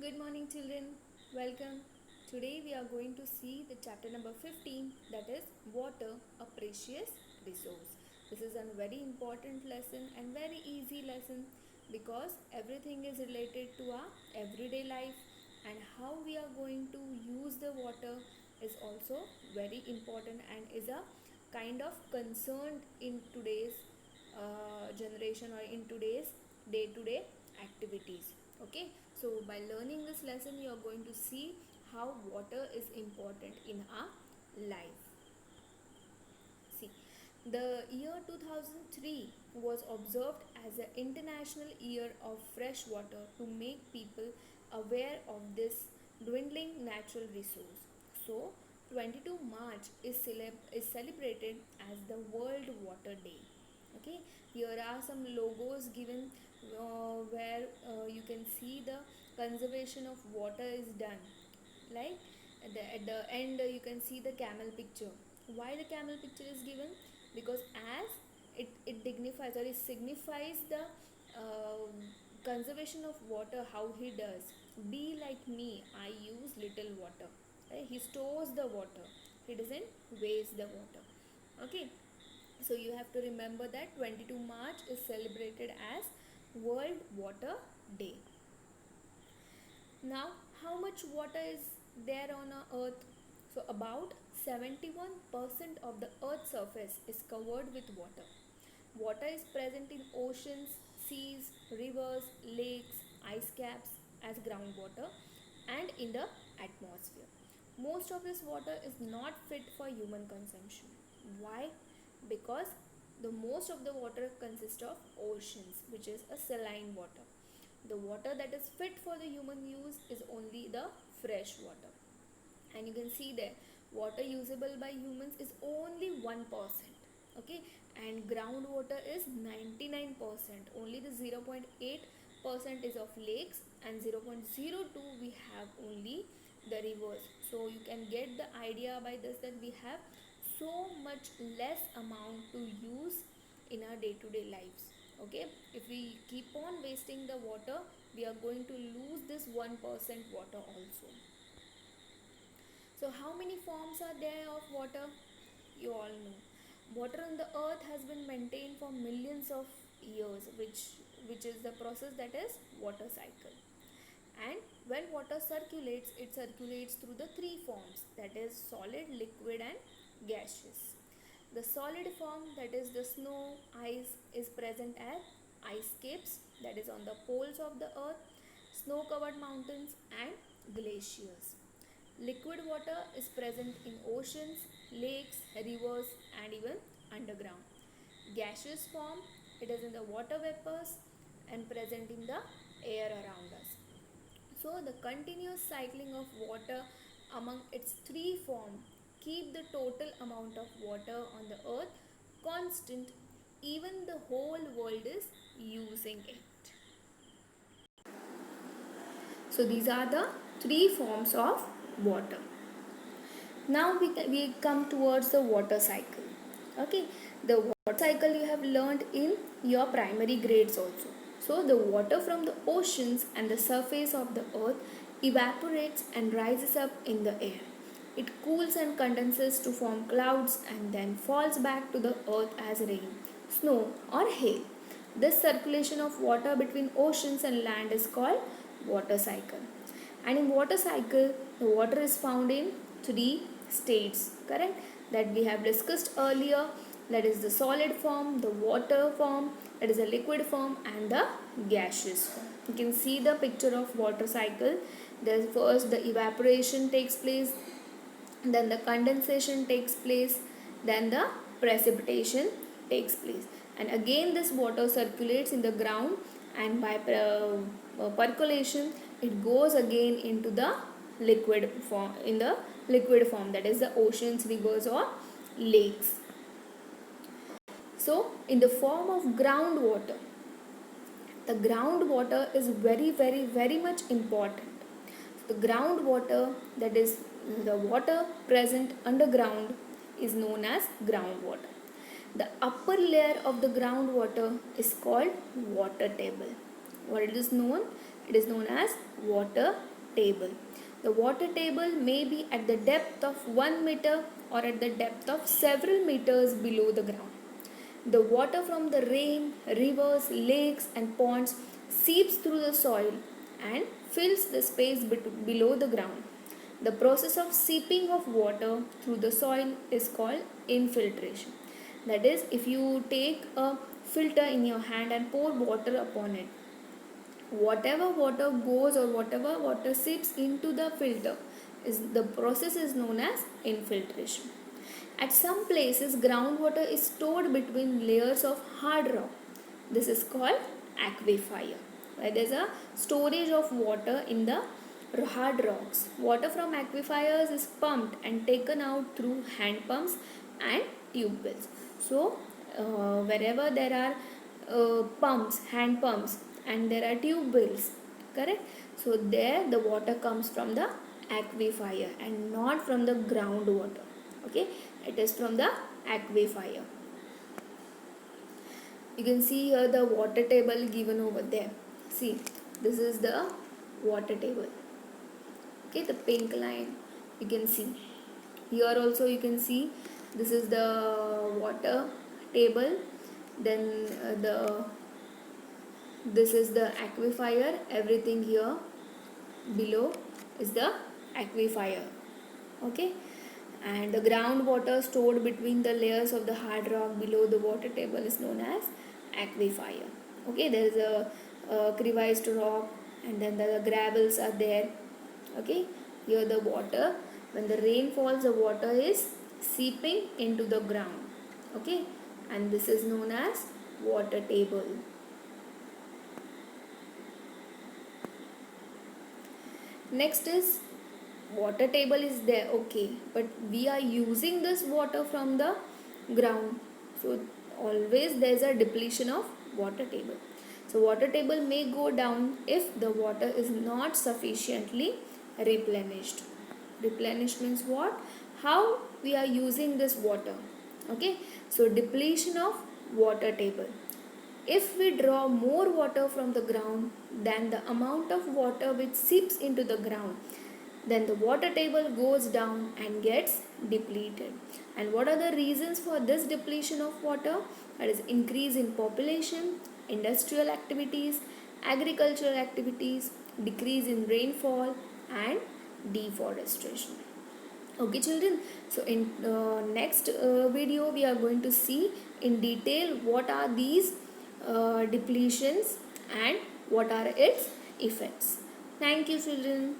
Good morning, children. Welcome. Today we are going to see the chapter number 15, that is water, a precious resource. This is a very important lesson and very easy lesson because everything is related to our everyday life, and how we are going to use the water is also very important and is a kind of concern in today's generation or in today's day to day activities. Okay, so by learning this lesson you are going to see how water is important in our life. See, the year 2003 was observed as an international year of fresh water to make people aware of this dwindling natural resource. So 22 March is celebrated as the World Water Day. Okay, here are some logos given where you can see the conservation of water is done, like at the end you can see the camel picture. Why the camel picture is given? Because as it dignifies or it signifies the uh, conservation of water, how he does. Be like me, I use little water, right? He stores the water, he doesn't waste the water. Okay, so you have to remember that 22 March is celebrated as World Water Day. Now, how much water is there on our earth? So, about 71% of the earth's surface is covered with water. Water is present in oceans, seas, rivers, lakes, ice caps as groundwater, and in the atmosphere. Most of this water is not fit for human consumption. Why? Because the most of the water consists of oceans, which is a saline water. The water that is fit for the human use is only the fresh water. And you can see there, water usable by humans is only 1%. Okay, and groundwater is 99%. Only the 0.8% is of lakes, and 0.02 we have only the rivers. So you can get the idea by this that we have so much less amount to use in our day to day lives. Okay, if we keep on wasting the water, we are going to lose this 1% water also. So how many forms are there of water? You all know. Water on the earth has been maintained for millions of years, which is the process that is water cycle. And when water circulates, it circulates through the three forms, that is solid, liquid and gaseous. The solid form, that is the snow, ice, is present as ice caps, that is on the poles of the earth, snow covered mountains and glaciers. Liquid water is present in oceans, lakes, rivers and even underground. Gaseous form, it is in the water vapors and present in the air around us. So the continuous cycling of water among its three forms keep the total amount of water on the earth constant, even the whole world is using it. So these are the three forms of water. Now we come towards the water cycle. Okay, the water cycle you have learned in your primary grades also. So the water from the oceans and the surface of the earth evaporates and rises up in the air. It cools and condenses to form clouds and then falls back to the earth as rain, snow or hail. This circulation of water between oceans and land is called water cycle. And in water cycle, the water is found in three states, correct, that we have discussed earlier, that is the solid form, the water form, that is the liquid form and the gaseous form. You can see the picture of water cycle. There's first the evaporation takes place, then the condensation takes place, then the precipitation takes place, and again this water circulates in the ground, and by percolation it goes again into the liquid form, in the liquid form, that is the oceans, rivers or lakes. So in the form of groundwater, the groundwater is very much important. The groundwater, that is the water present underground, is known as groundwater. The upper layer of the groundwater is called water table. What it is known? It is known as water table. The water table may be at the depth of 1 meter or at the depth of several meters below the ground. The water from the rain, rivers, lakes, and ponds seeps through the soil and fills the space below the ground. The process of seeping of water through the soil is called infiltration. That is, if you take a filter in your hand and pour water upon it, whatever water goes or whatever water seeps into the filter, is the process is known as infiltration. At some places, groundwater is stored between layers of hard rock. This is called aquifer. Where there is a storage of water in the hard rocks. Water from aquifers is pumped and taken out through hand pumps and tube wells. So, wherever there are pumps, hand pumps, and there are tube wells, correct? So, there the water comes from the aquifer and not from the groundwater. Okay, it is from the aquifer. You can see here the water table given over there. See, this is the water table. Okay, the pink line you can see. Here also you can see this is the water table. Then this is the aquifer. Everything here below is the aquifer. Okay, and the groundwater stored between the layers of the hard rock below the water table is known as aquifer. Okay, there is a crevassed rock, and then the gravels are there. Okay, here the water, when the rain falls, the water is seeping into the ground. Okay, and this is known as water table. Next is water table is there, okay, but we are using this water from the ground, so always there is a depletion of water table. So water table may go down if the water is not sufficiently replenished. Replenished means what? How we are using this water. Okay, so depletion of water table. If we draw more water from the ground than the amount of water which seeps into the ground, then the water table goes down and gets depleted. And what are the reasons for this depletion of water? That is increase in population, industrial activities, agricultural activities, decrease in rainfall, and deforestation. Okay children, so in next video we are going to see in detail what are these depletions and what are its effects. Thank you children.